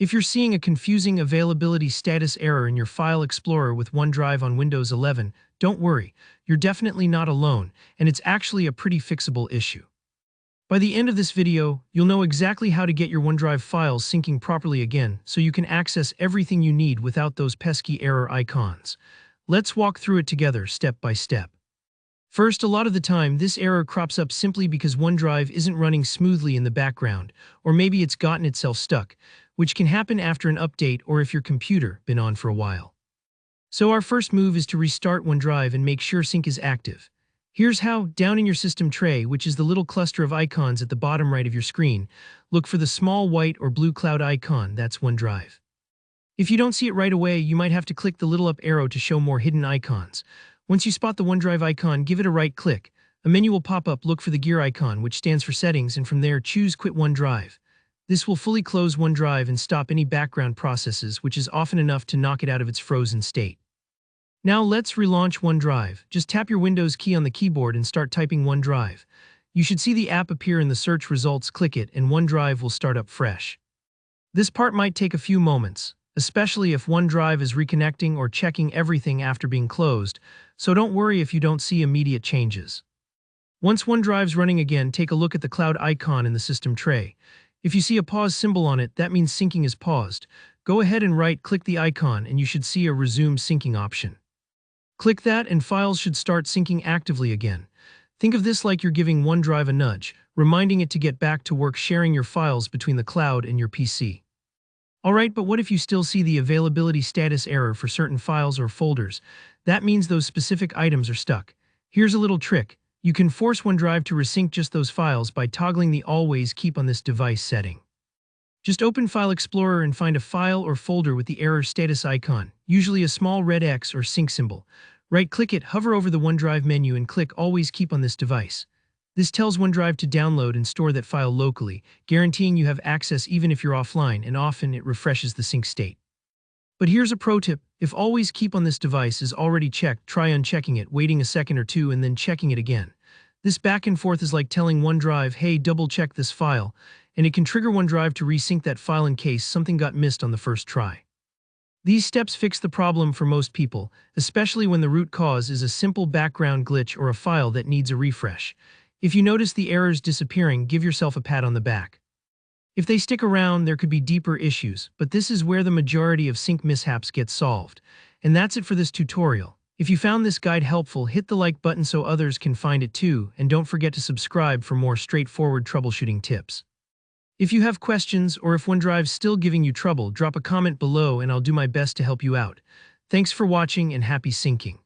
If you're seeing a confusing availability status error in your File Explorer with OneDrive on Windows 11, don't worry, you're definitely not alone, and it's actually a pretty fixable issue. By the end of this video, you'll know exactly how to get your OneDrive files syncing properly again so you can access everything you need without those pesky error icons. Let's walk through it together step by step. First, a lot of the time, this error crops up simply because OneDrive isn't running smoothly in the background, or maybe it's gotten itself stuck, which can happen after an update or if your computer been on for a while. So our first move is to restart OneDrive and make sure sync is active. Here's how. Down in your system tray, which is the little cluster of icons at the bottom right of your screen, look for the small white or blue cloud icon, that's OneDrive. If you don't see it right away, you might have to click the little up arrow to show more hidden icons. Once you spot the OneDrive icon, give it a right click. A menu will pop up, look for the gear icon, which stands for Settings, and from there choose Quit OneDrive. This will fully close OneDrive and stop any background processes, which is often enough to knock it out of its frozen state. Now let's relaunch OneDrive. Just tap your Windows key on the keyboard and start typing OneDrive. You should see the app appear in the search results, click it, and OneDrive will start up fresh. This part might take a few moments, especially if OneDrive is reconnecting or checking everything after being closed, so don't worry if you don't see immediate changes. Once OneDrive's running again, take a look at the cloud icon in the system tray. If you see a pause symbol on it, that means syncing is paused. Go ahead and right-click the icon and you should see a Resume Syncing option. Click that and files should start syncing actively again. Think of this like you're giving OneDrive a nudge, reminding it to get back to work sharing your files between the cloud and your PC. Alright, but what if you still see the availability status error for certain files or folders? That means those specific items are stuck. Here's a little trick. You can force OneDrive to resync just those files by toggling the Always Keep on this device setting. Just open File Explorer and find a file or folder with the error status icon, usually a small red X or sync symbol. Right-click it, hover over the OneDrive menu and click Always Keep on this device. This tells OneDrive to download and store that file locally, guaranteeing you have access even if you're offline, and often it refreshes the sync state. But here's a pro tip. If Always Keep on this device is already checked, try unchecking it, waiting a second or two, and then checking it again. This back and forth is like telling OneDrive, hey, double-check this file, and it can trigger OneDrive to resync that file in case something got missed on the first try. These steps fix the problem for most people, especially when the root cause is a simple background glitch or a file that needs a refresh. If you notice the errors disappearing, give yourself a pat on the back. If they stick around, there could be deeper issues, but this is where the majority of sync mishaps get solved. And that's it for this tutorial. If you found this guide helpful, hit the like button so others can find it too, and don't forget to subscribe for more straightforward troubleshooting tips. If you have questions or if OneDrive's still giving you trouble, drop a comment below and I'll do my best to help you out. Thanks for watching and happy syncing.